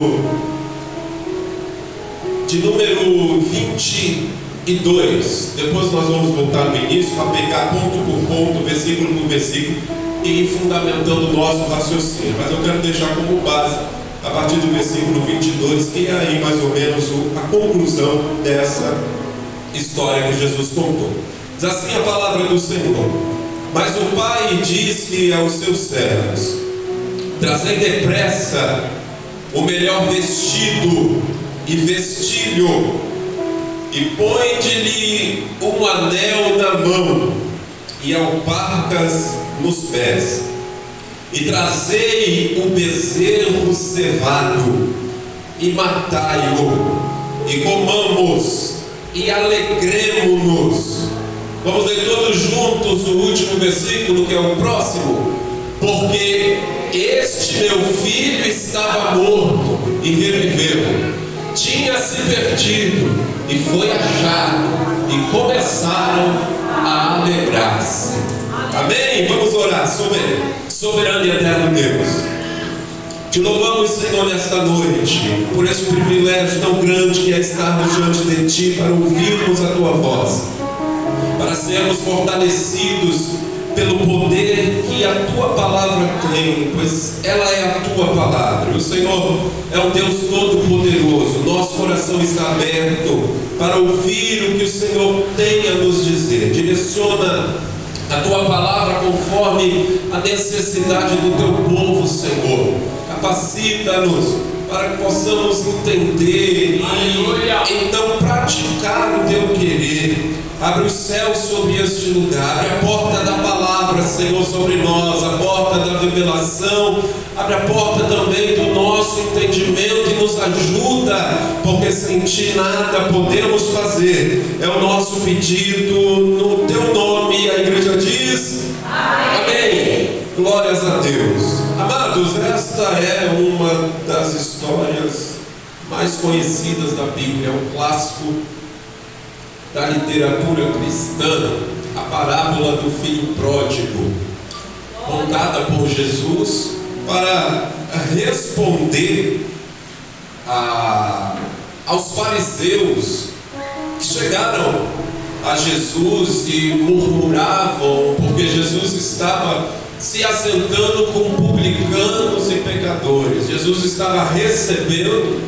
de número 22. Depois nós vamos voltar no início para pegar ponto por ponto, versículo por versículo e ir fundamentando o nosso raciocínio. Mas eu quero deixar como base a partir do versículo 22, que é aí mais ou menos a conclusão dessa história que Jesus contou. Diz assim a palavra do Senhor: mas o Pai disse aos seus servos: trazei depressa o melhor vestido e vestilho, e põe-lhe um anel na mão e alparcas nos pés, e trazei o bezerro cevado e matai-o, e comamos e alegremo-nos. Vamos ler todos juntos o último versículo, que é o próximo. Porque este meu filho estava morto e reviveu, tinha se perdido e foi achado, e começaram a alegrar-se. Amém? Vamos orar. Soberano e eterno Deus, te louvamos, Senhor, nesta noite, por esse privilégio tão grande que é estarmos diante de Ti para ouvirmos a Tua voz, para sermos fortalecidos pelo poder que a Tua palavra tem, pois ela é a Tua palavra. O Senhor é um Deus todo-poderoso. Nosso coração está aberto para ouvir o que o Senhor tem a nos dizer. Direciona a Tua palavra conforme a necessidade do Teu povo, Senhor. Capacita-nos para que possamos entender e então praticar o Teu querer. Abre os céus sobre este lugar, abre a porta da palavra, Senhor, sobre nós, a porta da revelação, abre a porta também do nosso entendimento e nos ajuda, porque sem Ti nada podemos fazer. É o nosso pedido no Teu nome. A igreja diz amém. Glórias a Deus. Amados, esta é uma das histórias mais conhecidas da Bíblia, é um clássico da literatura cristã, a parábola do filho pródigo, contada por Jesus para responder aos fariseus que chegaram a Jesus e murmuravam porque Jesus estava se assentando com publicanos e pecadores. Jesus estava recebendo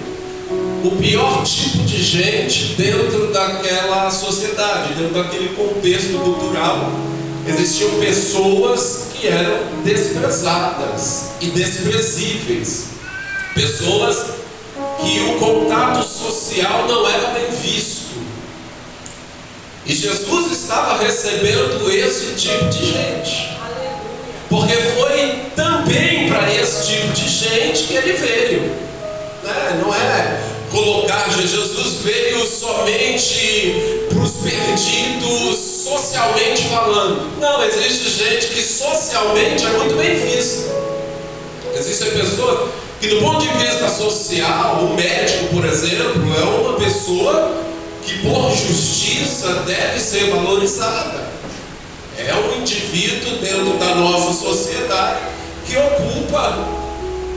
o pior tipo de gente dentro daquela sociedade, dentro daquele contexto cultural. Existiam pessoas que eram desprezadas e desprezíveis, pessoas que o contato social não era bem visto. E Jesus estava recebendo esse tipo de gente, porque foi também para esse tipo de gente que Ele veio, não é colocar, Jesus veio somente para os perdidos socialmente falando. Não, existe gente que socialmente é muito bem vista. Existem pessoas que, do ponto de vista social, o médico, por exemplo, é uma pessoa que por justiça deve ser valorizada. É um indivíduo dentro da nossa sociedade que ocupa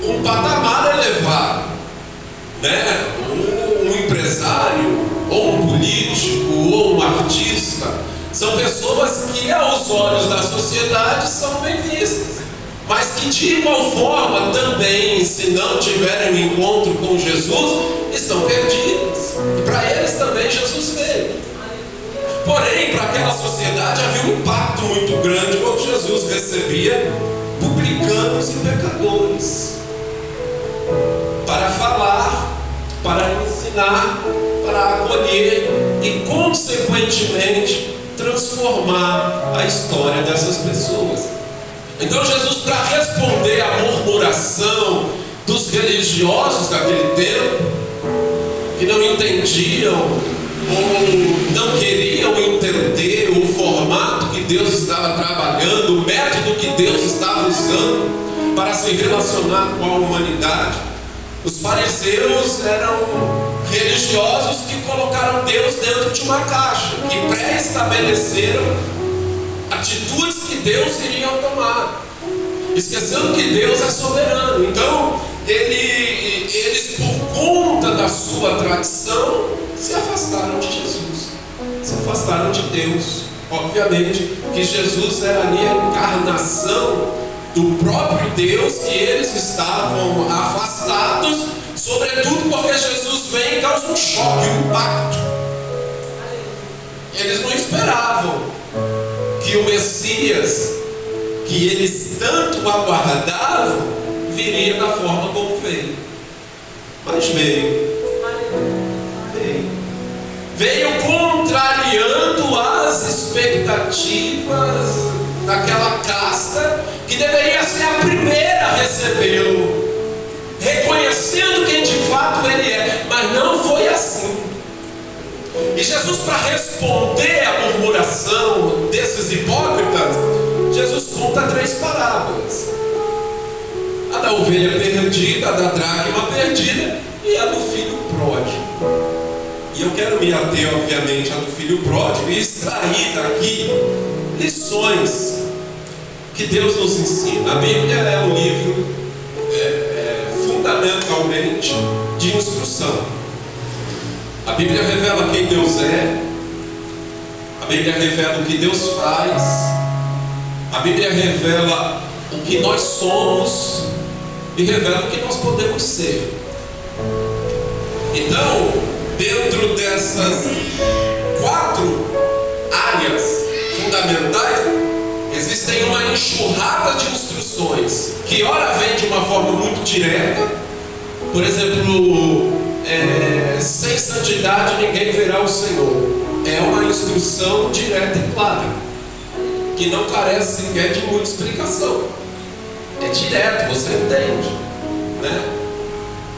um patamar elevado. Um empresário, ou um político, ou um artista, são pessoas que aos olhos da sociedade são bem vistas, mas que de igual forma também, se não tiverem um encontro com Jesus, estão perdidas. E para eles também Jesus veio. Porém, para aquela sociedade havia um impacto muito grande quando Jesus recebia publicanos e pecadores para falar, para ensinar, para acolher e, consequentemente, transformar a história dessas pessoas. Então Jesus, para responder à murmuração dos religiosos daquele tempo, que não entendiam ou não queriam entender o formato que Deus estava trabalhando, o método que Deus estava usando para se relacionar com a humanidade, os fariseus eram religiosos que colocaram Deus dentro de uma caixa, que pré-estabeleceram atitudes que Deus iria tomar, esquecendo que Deus é soberano. Então eles por sua tradição, se afastaram de Jesus, se afastaram de Deus. Obviamente que Jesus era ali a encarnação do próprio Deus, que eles estavam afastados, sobretudo porque Jesus vem e causa um choque, um impacto. Eles não esperavam que o Messias, que eles tanto aguardavam, viria da forma como veio. Mas veio. Veio contrariando as expectativas daquela casta que deveria ser a primeira a recebê-lo, reconhecendo quem de fato ele é. Mas não foi assim. E Jesus, para responder à murmuração desses hipócritas, Jesus conta 3 parábolas: a da ovelha perdida, a da dracma perdida e a do filho pródigo. E eu quero me ater, obviamente, a do filho pródigo e extrair daqui lições que Deus nos ensina. A Bíblia é um livro fundamentalmente de instrução. A Bíblia revela quem Deus é, a Bíblia revela o que Deus faz, a Bíblia revela o que nós somos e revela o que nós podemos ser. Então, dentro dessas 4 áreas fundamentais, existem uma enxurrada de instruções que ora vem de uma forma muito direta. Por exemplo, sem santidade ninguém verá o Senhor. É uma instrução direta e clara, que não carece sequer de muita explicação. É direto, você entende, né?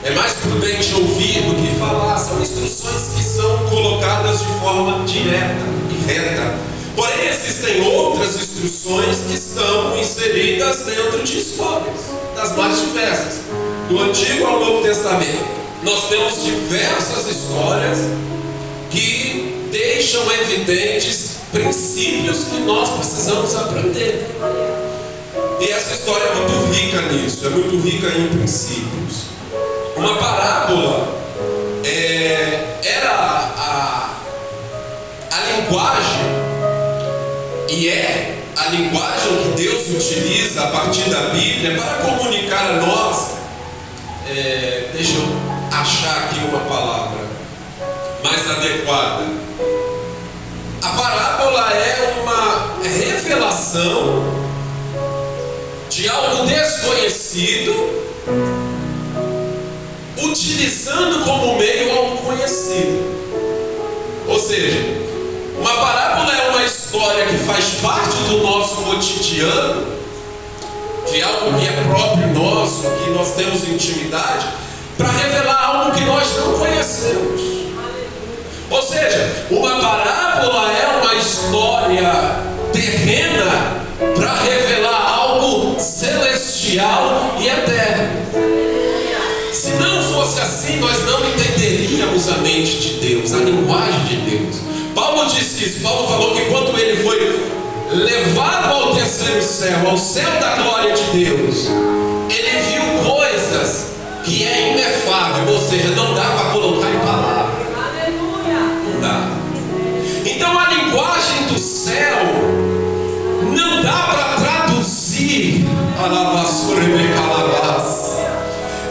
É mais prudente ouvir do que falar. São instruções que são colocadas de forma direta e reta. Porém, existem outras instruções que estão inseridas dentro de histórias, das mais diversas, do Antigo ao Novo Testamento. Nós temos diversas histórias que deixam evidentes princípios que nós precisamos aprender. E essa história é muito rica nisso, é muito rica em princípios. Uma parábola era a linguagem, e é a linguagem que Deus utiliza a partir da Bíblia para comunicar a nós. Deixa eu achar aqui uma palavra mais adequada. A parábola é uma revelação de algo desconhecido, utilizando como meio algo conhecido. Ou seja, uma parábola é uma história que faz parte do nosso cotidiano, de algo que é próprio nosso, que nós temos intimidade, para revelar algo que nós não conhecemos. Ou seja, uma parábola é uma história terrena para revelar algo celestial e eterno. Se não fosse assim, nós não entenderíamos a mente de Deus, a linguagem de Deus. Paulo disse isso. Paulo falou que quando ele foi levado ao terceiro céu, ao céu da glória de Deus, ele viu coisas que é inefável, ou seja, não dá para colocar em palavras. Não dá. Então a linguagem do céu não dá para traduzir.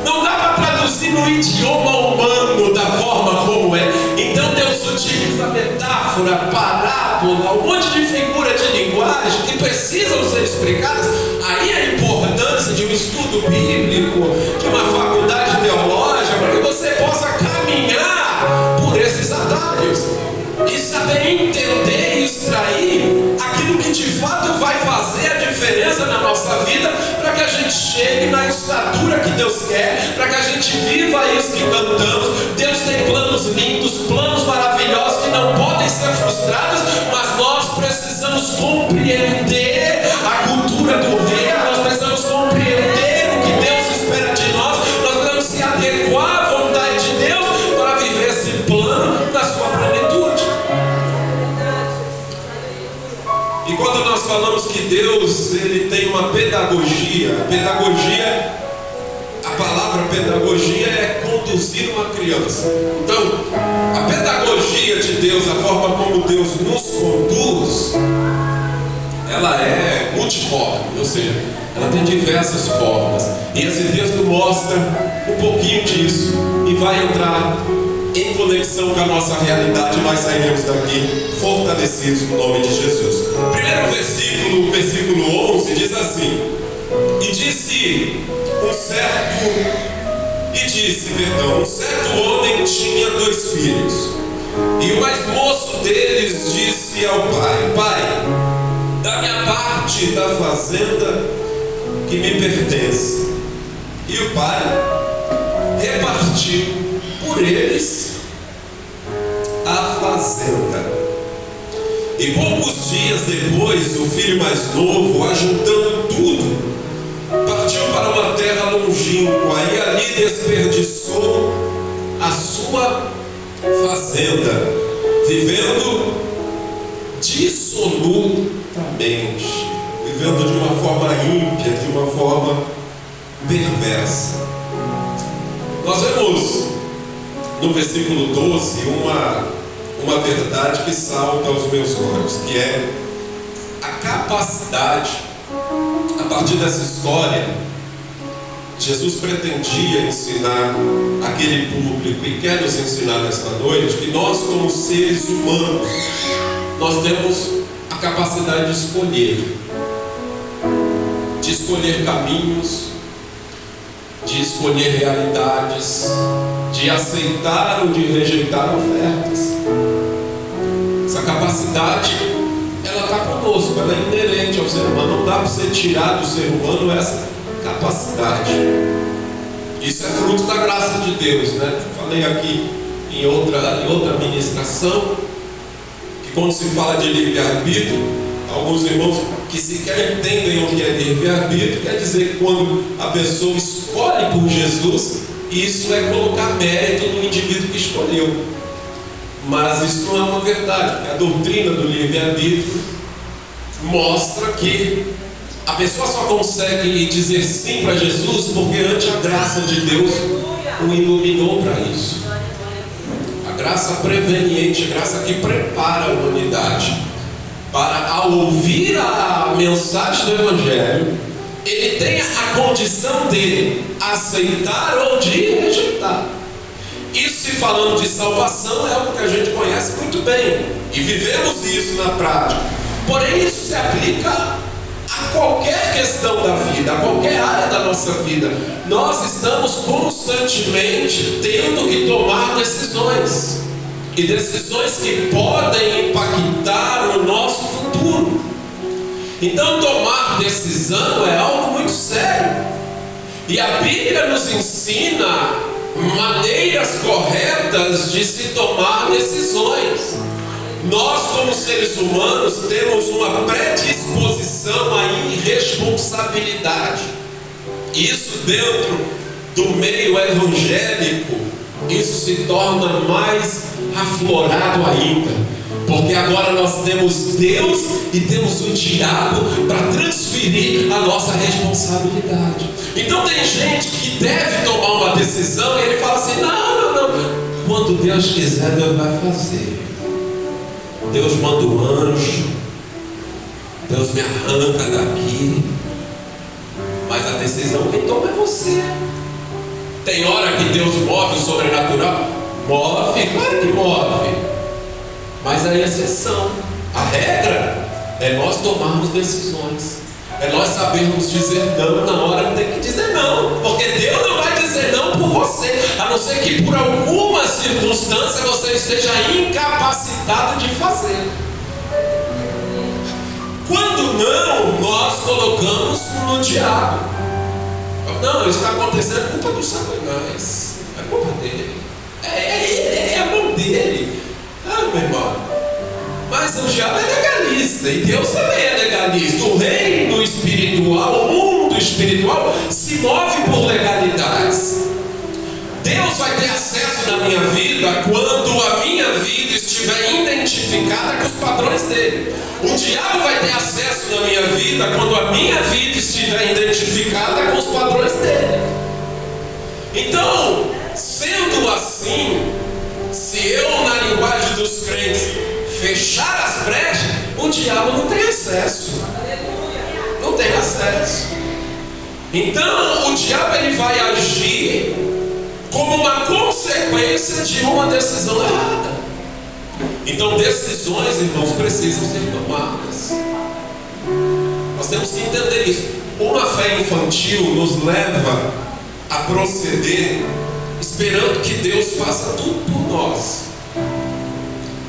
Não dá para traduzir no idioma humano da forma como é. Então Deus utiliza metáfora, parábola, um monte de figura de linguagem que precisam ser explicadas. Aí a importância de um estudo bíblico, de uma faculdade teológica, para que você possa caminhar por esses atalhos e saber entender e extrair aquilo que de fato vai fazer a diferença na nossa vida, para que a gente chegue na estatura que Deus quer, para que a gente viva isso que cantamos. Deus tem planos lindos, planos maravilhosos que não podem ser frustrados, mas nós precisamos compreender a cultura do reino, nós precisamos compreender o que Deus espera de nós, nós precisamos se adequar à vontade de Deus para viver esse plano na sua plenitude. E quando nós falamos que Deus ele tem uma pedagogia, a palavra pedagogia é conduzir uma criança. Então, a pedagogia de Deus, a forma como Deus nos conduz, ela é multiforme, ou seja, ela tem diversas formas. E esse texto mostra um pouquinho disso e vai entrar em conexão com a nossa realidade. Nós sairemos daqui fortalecidos no nome de Jesus. Primeiro versículo, versículo 11, diz assim: um certo homem tinha 2 filhos. E o mais moço deles disse ao pai: Pai, dá-me a parte da fazenda que me pertence. E o pai repartiu por eles a fazenda. E poucos dias depois, o filho mais novo, ajuntando tudo, partiu para uma terra longínqua e ali desperdiçou a sua fazenda, vivendo dissolutamente, vivendo de uma forma ímpia, de uma forma perversa. Nós vemos no versículo 12 uma verdade que salta aos meus olhos, que é a capacidade. A partir dessa história, Jesus pretendia ensinar aquele público e quer nos ensinar nesta noite que nós, como seres humanos, nós temos a capacidade de escolher caminhos, de escolher realidades, de aceitar ou de rejeitar ofertas. Essa capacidade, ela está conosco, ela é inerente ao ser humano. Não dá para você tirar do ser humano essa capacidade. Isso é fruto da graça de Deus, né? Falei aqui em outra ministração que quando se fala de livre-arbítrio, alguns irmãos que sequer entendem o que é livre-arbítrio, quer dizer que quando a pessoa escolhe por Jesus, isso é colocar mérito no indivíduo que escolheu. Mas isso não é uma verdade, porque a doutrina do livre-arbítrio mostra que a pessoa só consegue dizer sim para Jesus porque antes a graça de Deus o iluminou para isso. A graça preveniente, a graça que prepara a humanidade para, ao ouvir a mensagem do Evangelho, ele tenha a condição de aceitar ou de rejeitar. Isso, se falando de salvação, é algo que a gente conhece muito bem e vivemos isso na prática. Porém, isso se aplica a qualquer questão da vida, a qualquer área da nossa vida. Nós estamos constantemente tendo que tomar decisões, e decisões que podem impactar o nosso futuro. Então, tomar decisão é algo muito sério, e a Bíblia nos ensina maneiras corretas de se tomar decisões. Nós, como seres humanos, temos uma predisposição à irresponsabilidade. Isso, dentro do meio evangélico, isso se torna mais aflorado ainda, porque agora nós temos Deus e temos o diabo para transferir a nossa responsabilidade. Então tem gente que deve tomar uma decisão e ele fala assim: não, quando Deus quiser, Deus vai fazer. Deus manda o anjo, Deus me arranca daqui, mas a decisão quem toma é você. Tem hora que Deus move o sobrenatural? Move, claro que move, mas a exceção. A regra é nós tomarmos decisões, é nós sabermos dizer não na hora que tem que dizer não, porque Deus não vai dizer não por você, a não ser que por alguma circunstância você esteja incapacitado de fazer. Quando não, nós colocamos no diabo. Não, isso está acontecendo, é culpa do Satanás, é culpa dele, é a mão dele. Meu irmão, mas o diabo é legalista e Deus também é legalista. O reino espiritual, o mundo espiritual se move por legalidades. Deus vai ter acesso na minha vida quando a minha vida estiver identificada com os padrões dele. O diabo vai ter acesso na minha vida quando a minha vida estiver identificada com os padrões dele. Então, sendo assim, se eu, na linguagem dos crentes, fechar as brechas, o diabo não tem acesso. Não tem acesso. Então, o diabo ele vai agir como uma consequência de uma decisão errada. Então, decisões, irmãos, precisam ser tomadas. Nós temos que entender isso. Uma fé infantil nos leva a proceder esperando que Deus faça tudo por nós.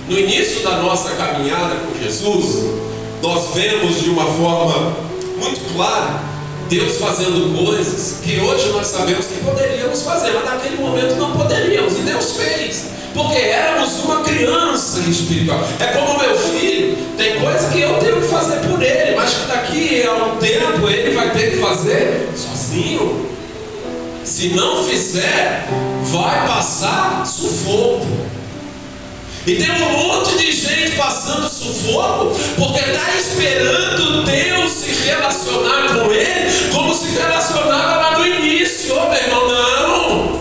No início da nossa caminhada com Jesus, nós vemos de uma forma muito clara Deus fazendo coisas que hoje nós sabemos que poderíamos fazer, mas naquele momento não poderíamos, e Deus fez, porque éramos uma criança espiritual. É como meu filho, tem coisa que eu tenho que fazer por ele, mas que daqui a um tempo ele vai ter que fazer sozinho. Se não fizer, vai passar sufoco. E tem um monte de gente passando sufoco porque está esperando Deus se relacionar com ele como se relacionava lá no início. Ô, meu irmão, não.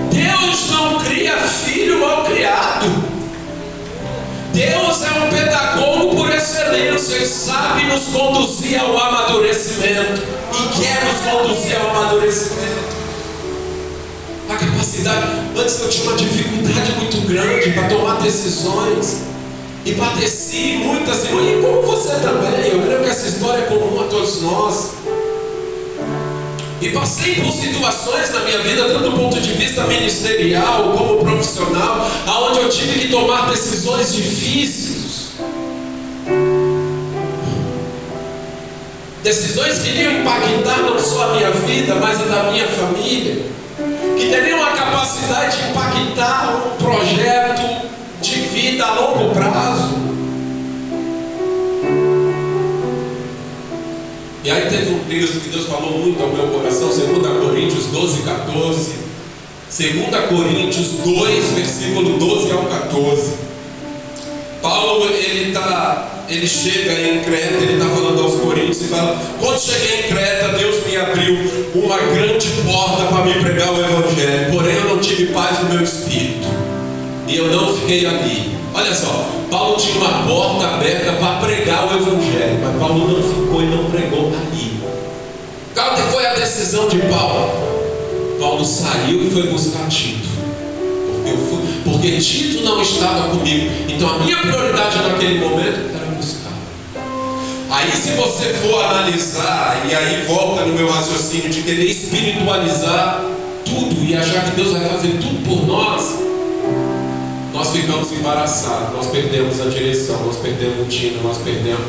Deus não cria filho mal criado. Deus é um pedagogo por excelência e sabe nos conduzir ao amadurecimento e quer nos conduzir ao amadurecimento. A capacidade, antes eu tinha uma dificuldade muito grande para tomar decisões e padeci muitas, e como você também. Eu creio que essa história é comum a todos nós. E passei por situações na minha vida, tanto do ponto de vista ministerial como profissional, onde eu tive que tomar decisões difíceis. Decisões que iriam impactar não só a minha vida, mas a da minha família, que teriam a capacidade de impactar um projeto de vida a longo prazo. E aí teve um texto que Deus falou muito ao meu coração, 2 Coríntios 12, 14. 2 Coríntios 2, versículo 12 ao 14. Paulo, ele chega em Creta, ele está falando aos Coríntios e fala: quando cheguei em Creta, Deus me abriu uma grande porta para me pregar o Evangelho, porém eu não tive paz no meu espírito, e eu não fiquei ali. Olha só, Paulo tinha uma porta aberta para pregar o Evangelho, mas Paulo não ficou e não pregou ali. Qual foi a decisão de Paulo? Paulo saiu e foi buscar Tito. Porque Tito não estava comigo. Então a minha prioridade naquele momento era buscar. Aí se você for analisar, e aí volta no meu raciocínio de querer espiritualizar tudo e achar que Deus vai fazer tudo por nós, nós ficamos embaraçados, nós perdemos a direção, nós perdemos o tino, nós perdemos,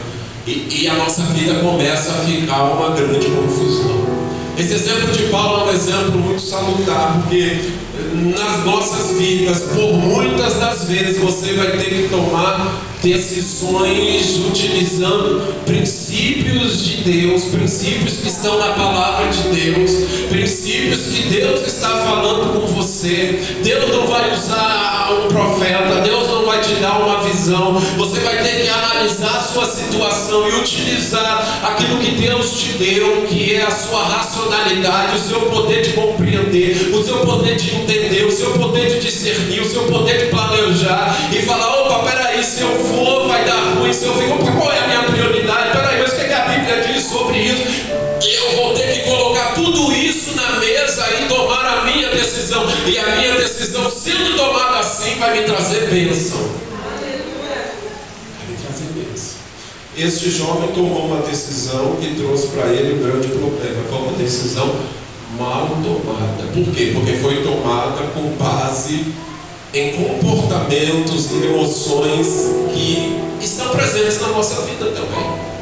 e a nossa vida começa a ficar uma grande confusão. Esse exemplo de Paulo é um exemplo muito salutar, porque nas nossas vidas, por muitas das vezes, você vai ter que tomar decisões utilizando princípios de Deus, princípios que estão na palavra de Deus, princípios que Deus está falando com você. Deus não vai usar um profeta, Deus não vai te dar uma visão. Você vai ter que analisar a sua situação e utilizar aquilo que Deus te deu, que é a sua racionalidade, o seu poder de compreender, o seu poder de entender, o seu poder de discernir, o seu poder de planejar e falar: opa, peraí, se eu for vai dar ruim, se eu fico, qual é a minha prioridade? Peraí, mas o que a Bíblia diz sobre isso? Eu vou ter que colocar tudo isso na mesa e tomar a minha decisão, e a minha decisão sendo tomada assim vai me trazer bênção. Vai me trazer bênção. Este jovem tomou uma decisão que trouxe para ele um grande problema. Foi uma decisão mal tomada. Por quê? Porque foi tomada com base em comportamentos e emoções que estão presentes na nossa vida também.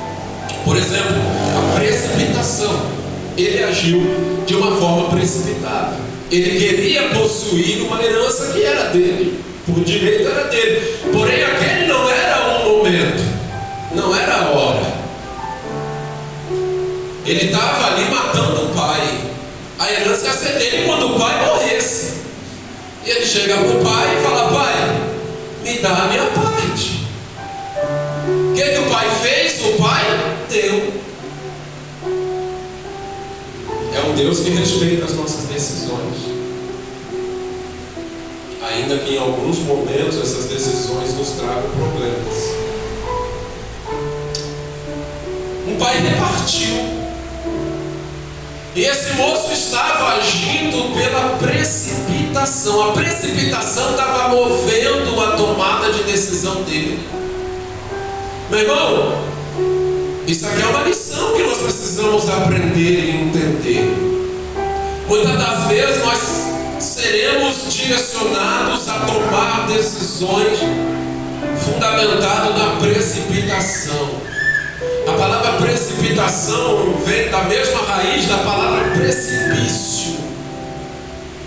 Por exemplo, a precipitação. Ele agiu de uma forma precipitada. Ele queria possuir uma herança que era dele, por direito era dele, porém aquele não era o momento, não era a hora. Ele estava ali matando o pai. A herança ia ser dele quando o pai morresse. E ele chega para o pai e fala: pai, me dá a minha parte. O que o pai fez? O pai deu. É um Deus que respeita as nossas decisões. ainda que em alguns momentos essas decisões nos tragam problemas. Um pai repartiu. E esse moço estava agindo pela precipitação. A precipitação estava movendo a tomada de decisão dele. Meu irmão, isso aqui é uma lição que nós precisamos aprender e entender. Muitas das vezes nós seremos direcionados a tomar decisões fundamentadas na precipitação. A palavra precipitação vem da mesma raiz da palavra precipício.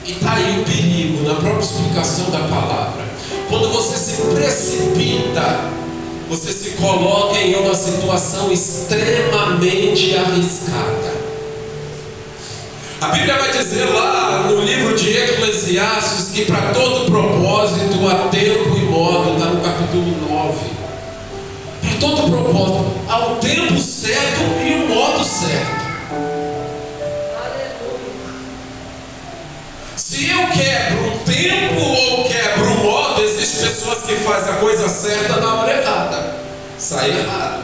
E está aí o perigo na própria explicação da palavra. Quando você se precipita, você se coloca em uma situação extremamente arriscada. A Bíblia vai dizer lá no livro de Eclesiastes que para todo propósito há tempo e modo, está no capítulo 9. Para todo propósito há um tempo certo e um modo certo. Se eu quebro o tempo ou quebro o modo, existem pessoas que fazem a coisa certa na hora errada. Sai errado.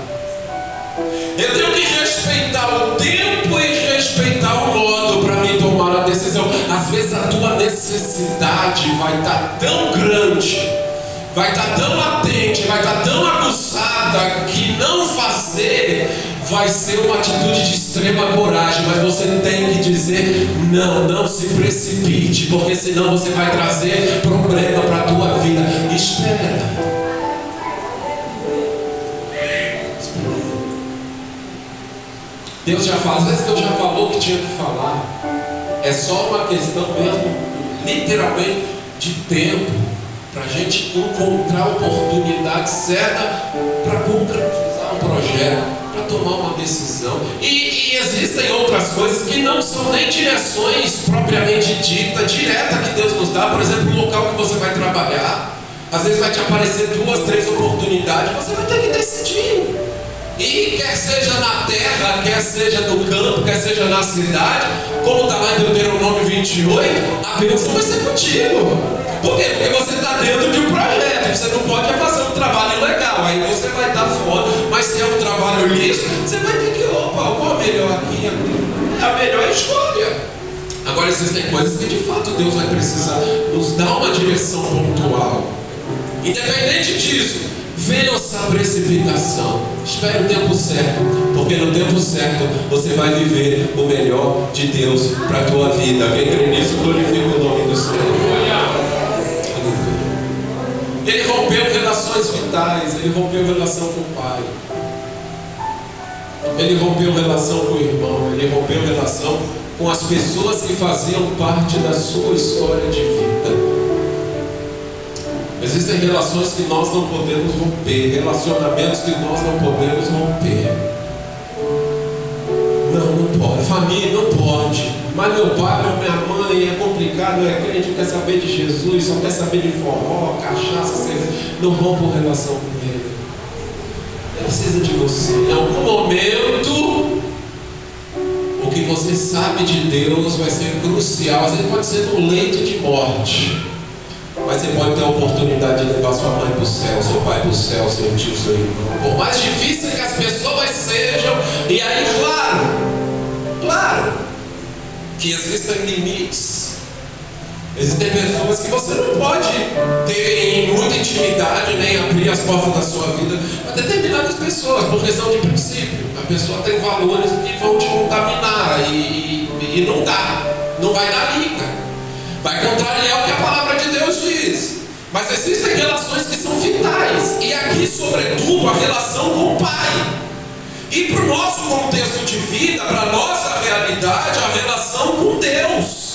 Eu tenho que respeitar o tempo e respeitar o modo para me tomar a decisão. Às vezes a tua necessidade vai estar tão grande, vai estar tão latente, vai estar tão aguçada, que não fazer vai ser uma atitude de extrema coragem. Mas você tem que dizer: não, não se precipite, porque senão você vai trazer problema para a tua vida. Espera. Deus já fala, às vezes Deus já falou o que tinha que falar. É só uma questão mesmo, literalmente, de tempo, para a gente encontrar a oportunidade certa para concretizar um projeto, para tomar uma decisão. E existem outras coisas que não são nem direções propriamente ditas, direta que Deus nos dá. Por exemplo, o local que você vai trabalhar, às vezes vai te aparecer 2, 3 oportunidades, você vai ter que decidir. E quer seja na terra, quer seja no campo, quer seja na cidade, como está lá em Deuteronômio 28, a bênção vai ser contigo. Por quê? Porque você está dentro de um projeto. Você não pode fazer um trabalho ilegal, aí você vai estar fora. Mas se é um trabalho lícito, você vai ter que, qual é melhor aqui? É a melhor escolha. Agora existem coisas que de fato Deus vai precisar nos dar uma direção pontual. Independente disso, vença a precipitação. Espere o tempo certo, porque no tempo certo você vai viver o melhor de Deus para a tua vida. Quem crê nisso, glorifica o nome do Senhor. Ele rompeu relações vitais, ele rompeu relação com o pai, ele rompeu relação com o irmão, ele rompeu relação com as pessoas que faziam parte da sua história de vida. Existem relações que nós não podemos romper, relacionamentos que nós não podemos romper. Não pode, família não pode. Mas meu pai ou minha mãe é complicado, é crente, não quer saber de Jesus, só quer saber de forró, cachaça, cerveja. Não rompa relação com ele. Ele precisa de você. Em algum momento, o que você sabe de Deus vai ser crucial. Às vezes pode ser no leito de morte. Mas você pode ter a oportunidade de levar sua mãe para o céu, seu pai para o céu, seu tio, seu irmão. Por mais difícil que as pessoas sejam, e aí, claro, que existem limites. Existem pessoas que você não pode ter em muita intimidade, nem abrir as portas da sua vida para determinadas pessoas, por questão de princípio. A pessoa tem valores que vão te contaminar e não vai dar liga. Vai contrariar o que a palavra de Deus diz. Mas existem relações que são vitais. E aqui, sobretudo, a relação com o Pai. E para o nosso contexto de vida, para a nossa realidade, a relação com Deus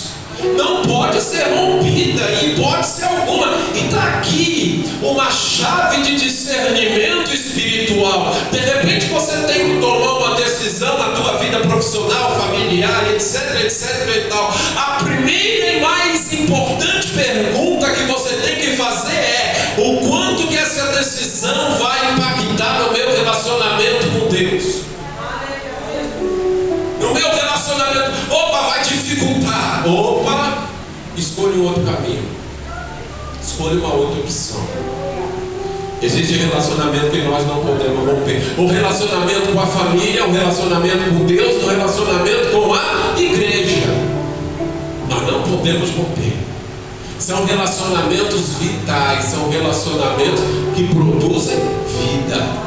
não pode ser rompida em hipótese alguma. E está aqui uma chave de discernimento espiritual. De repente você tem que tomar uma decisão na tua vida profissional, familiar, etc e tal. A primeira e mais importante pergunta que você tem que fazer é: o quanto que essa decisão vai impactar no meu relacionamento com Deus? No meu relacionamento, vai dificultar. Escolha um outro caminho. escolha uma outra opção. Existe relacionamento que nós não podemos romper. O relacionamento com a família, o relacionamento com Deus, o relacionamento com a igreja. Nós não podemos romper. São relacionamentos vitais, são relacionamentos que produzem vida.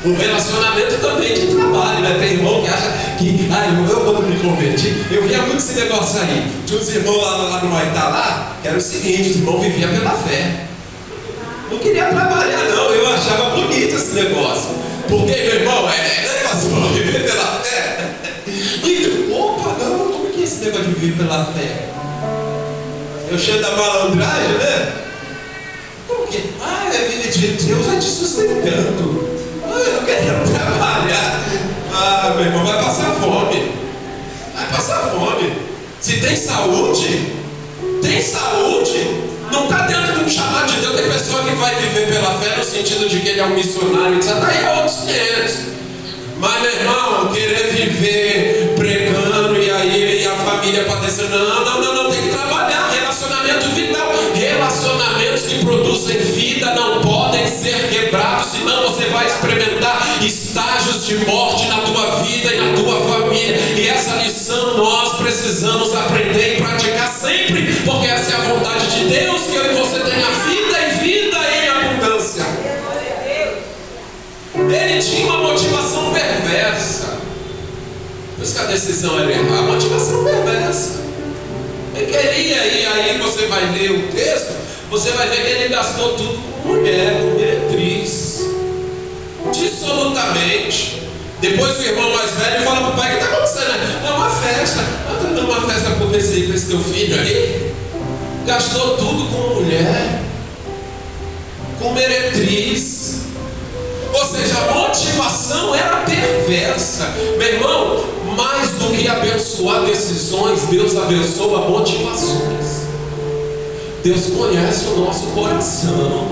O relacionamento também de trabalho, né? Tem irmão que acha que, eu quando me converti, eu via muito esse negócio aí. Tinha uns irmãos lá no Maitá lá, que era o seguinte, os irmãos viviam pela fé. Não queria trabalhar não, eu achava bonito esse negócio. Porque, meu irmão, negócio de viver pela fé. E, opa, não, como que é esse negócio de viver pela fé? Eu chamo da malandragem, né? Como que? É vida de Deus, vai te sustentando. Eu não quero trabalhar. Meu irmão, vai passar fome. Vai passar fome. Se tem saúde, não está dentro de um chamado de Deus. Tem pessoa que vai viver pela fé no sentido de que ele é um missionário, etc. Aí é outros 500. Mas, meu irmão, querer viver pregando e aí a família padecendo, não, tem que trabalhar. Relacionamento vital. Relacionamentos que produzem vida não podem ser quebrados, senão você vai experimentar estágios de morte na tua vida e na tua família. E essa lição nós precisamos aprender e praticar sempre, porque essa é a vontade de Deus, que eu e você tenha vida e vida em abundância. Ele tinha uma motivação perversa. Por isso que a decisão era errar. A motivação perversa. Ele queria, e aí você vai ler o texto, você vai ver que ele gastou tudo com mulher, com meretriz. Dissolutamente. Depois o irmão mais velho fala para o pai: o que está acontecendo? É uma festa. Está dando uma festa para esse teu filho aí? Gastou tudo com mulher, com meretriz. Ou seja, a motivação era perversa. Meu irmão, mais do que abençoar decisões, Deus abençoa motivações. Deus conhece o nosso coração.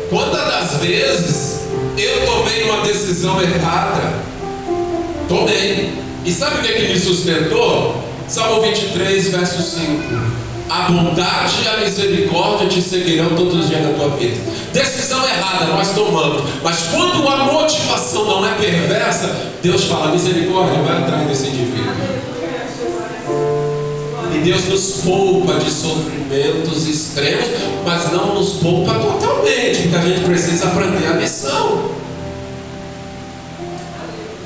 Quantas das vezes eu tomei uma decisão errada? Tomei. E sabe o que me sustentou? Salmo 23, verso 5. A bondade e a misericórdia te seguirão todos os dias da tua vida. Decisão errada nós tomamos, mas quando a motivação não é perversa, Deus fala: misericórdia, vai atrás desse indivíduo. E Deus nos poupa de sofrimentos extremos, mas não nos poupa totalmente, porque a gente precisa aprender a lição.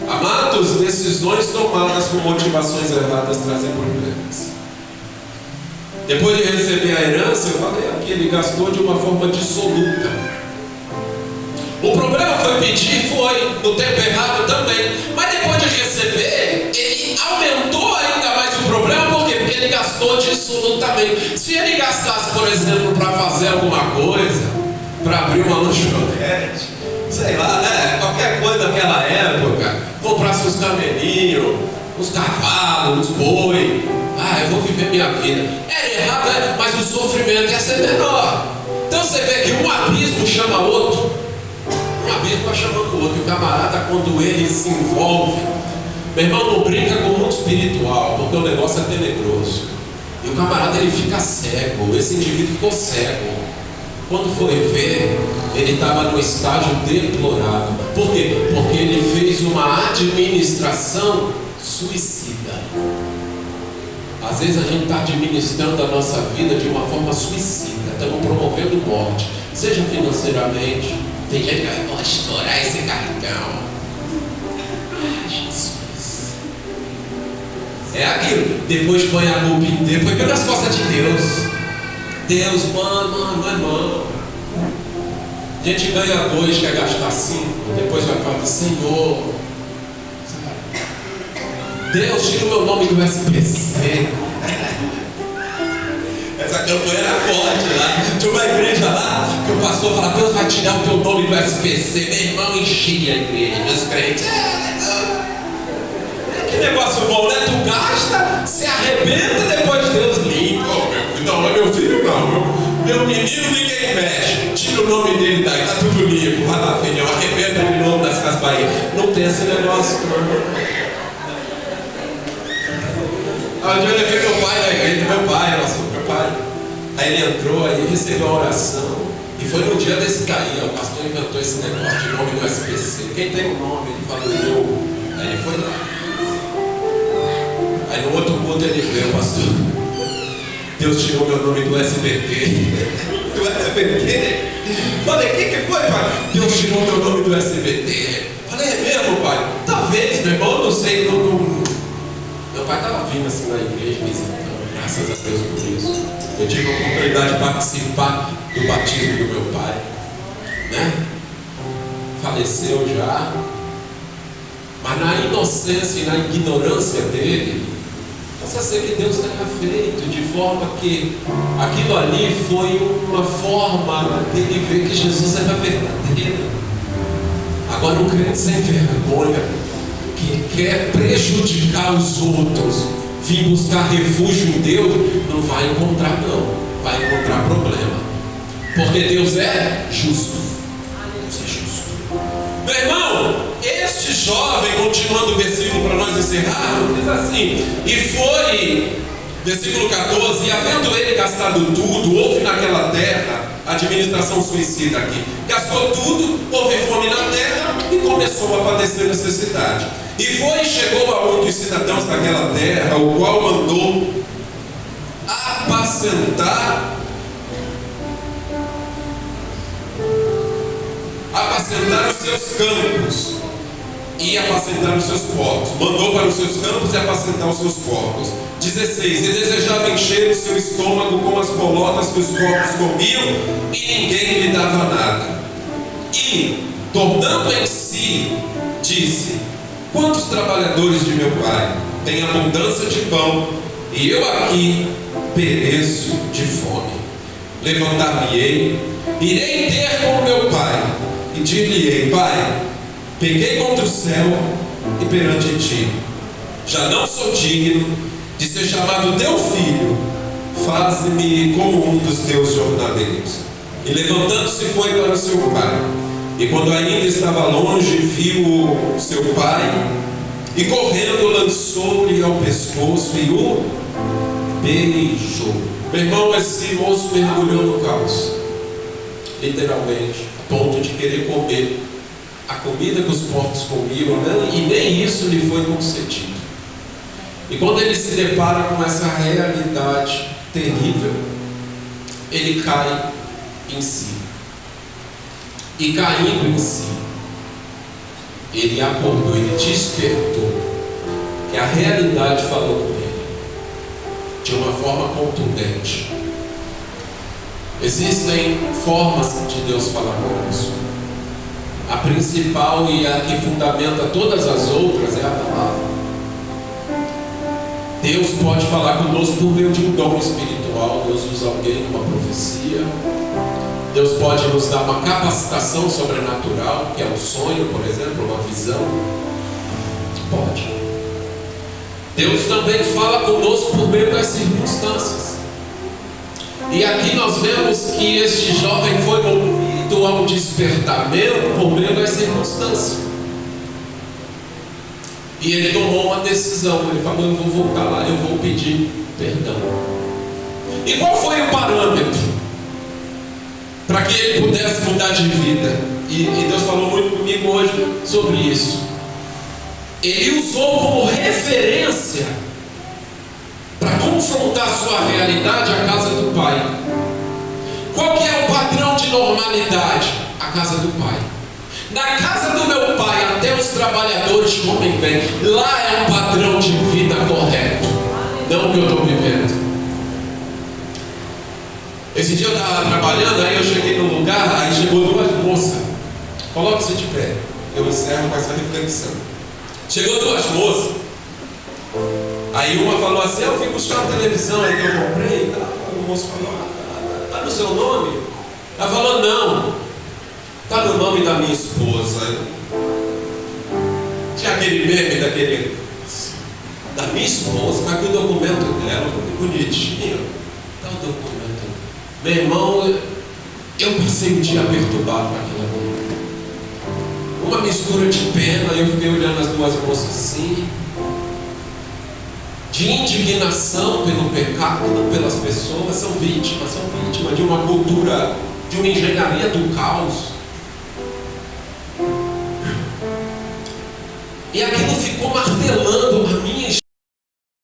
Amados, decisões tomadas com motivações erradas trazem problemas. Depois de receber a herança, eu falei aqui, ele gastou de uma forma dissoluta. O problema foi pedir, foi no tempo errado também. Mas depois de receber, ele aumentou ainda mais o problema. Por quê? Porque ele gastou dissolutamente. Se ele gastasse, por exemplo, para fazer alguma coisa, para abrir uma lanchonete, sei lá, né? Qualquer coisa naquela época, comprasse uns camelinhos, uns cavalos, uns boi. Eu vou viver minha vida. Era errado, mas o sofrimento ia ser menor. Então você vê que um abismo chama outro. Um abismo vai chamando o outro. O camarada, quando ele se envolve, meu irmão, não brinca com o mundo espiritual, porque o negócio é tenebroso. E o camarada, ele fica cego. Esse indivíduo ficou cego. Quando foi ver, ele estava no estágio deplorável. Por quê? Porque ele fez uma administração suicida. Às vezes a gente está administrando a nossa vida de uma forma suicida. Estamos promovendo morte, seja financeiramente. Tem gente que vai: vou estourar esse cartão. Jesus. É aquilo. Depois põe a culpa em Deus, põe nas costas de Deus. Deus, mano. A gente ganha 2, quer gastar 5. Depois vai falar: Senhor, Deus, tira o meu nome do SPC. Essa campanha era forte lá. Tinha uma igreja lá que o pastor fala: Deus vai tirar o teu nome do SPC. Meu irmão, enchia a igreja, meus crentes. Que negócio bom, né? Tu gasta, se arrebenta, depois Deus limpa. Não, meu filho não. Meu menino ninguém mexe. Tira o nome dele daí, tá tudo limpo. Vai lá, filhão, arrebenta de novo das Casas Bahia. Não tem esse negócio, não. Um dia eu levei meu pai na igreja, meu pai. Aí ele entrou, aí recebeu a oração. E foi no dia desse daí, o pastor inventou esse negócio de nome do SPC. Quem tem o nome? Ele falou, eu. Aí ele foi lá. Aí no outro culto ele veio, pastor, Deus tirou meu nome do SBT. Do SBT? Falei, o que foi, pai? Deus tirou meu nome do SBT. Falei, é mesmo, pai? Talvez, meu irmão, eu não sei. Meu pai estava vindo assim na igreja, visitando, graças a Deus por isso. Eu tive a oportunidade de participar do batismo do meu pai, né? Faleceu já, mas na inocência e na ignorância dele, possa ser que Deus tenha feito de forma que aquilo ali foi uma forma dele ver que Jesus era verdadeiro. Agora, um crente sem vergonha, que quer prejudicar os outros, vir buscar refúgio em Deus, não vai encontrar, não, vai encontrar problema, porque Deus é justo. Deus é justo. Meu irmão, este jovem, continuando o versículo para nós encerrarmos, diz assim: e foi, versículo 14, e havendo ele gastado tudo, houve naquela terra administração suicida aqui, gastou tudo, houve fome na terra e começou a padecer necessidade. E foi e chegou a um dos cidadãos daquela terra, o qual mandou apacentar os seus campos e apacentar os seus porcos. Mandou para os seus campos e apacentar os seus porcos. 16. E desejava encher o seu estômago com as bolotas que os porcos comiam, e ninguém lhe dava nada. E, tornando em si, disse: quantos trabalhadores de meu pai têm abundância de pão, e eu aqui pereço de fome. Levantar-me-ei, irei ter com meu pai, e dir-lhe-ei: pai, peguei contra o céu e perante ti, já não sou digno de ser chamado teu filho, faze-me como um dos teus jornaleiros. E levantando-se foi para o seu pai. E quando ainda estava longe, viu seu pai, e correndo lançou-lhe ao pescoço e o beijou. Meu irmão, esse moço mergulhou no caos, literalmente, a ponto de querer comer a comida que os porcos comiam, né? E nem isso lhe foi concedido. E quando ele se depara com essa realidade terrível, ele cai em si. E caindo em si, ele acordou, ele despertou, que a realidade falou com ele de uma forma contundente. Existem formas de Deus falar conosco. A principal e a que fundamenta todas as outras é a palavra. Deus pode falar conosco por meio de um dom espiritual. Deus usa alguém numa profecia. Deus pode nos dar uma capacitação sobrenatural, que é um sonho, por exemplo, uma visão. Pode. Deus também fala conosco por meio das circunstâncias. E aqui nós vemos que este jovem foi movido a um despertamento por meio das circunstâncias. E ele tomou uma decisão. Ele falou: eu vou voltar lá, eu vou pedir perdão. E qual foi o parâmetro para que ele pudesse mudar de vida? E Deus falou muito comigo hoje sobre isso. Ele usou como referência para confrontar sua realidade a casa do pai. Qual que é o padrão de normalidade? A casa do pai. Na casa do meu pai, até os trabalhadores comem bem. Lá é um padrão de vida correto, não o que eu estou vivendo. Esse dia eu estava trabalhando, aí eu cheguei num lugar, aí chegou duas moças. Coloque-se de pé, eu encerro com essa reflexão. Chegou duas moças. Aí uma falou assim: eu vim buscar uma televisão aí que eu comprei e tal. O moço falou: está no seu nome? Ela falou: não, está no nome da minha esposa. Tinha aquele meme daquele, da minha esposa, está aqui o documento dela, bonitinho. Está o documento. Meu irmão, eu passei um dia perturbado com aquilo ali. Uma mistura de pena, eu fiquei olhando as duas moças assim, de indignação pelo pecado, pelas pessoas, são vítimas de uma cultura, de uma engenharia do caos. E aquilo ficou martelando a minha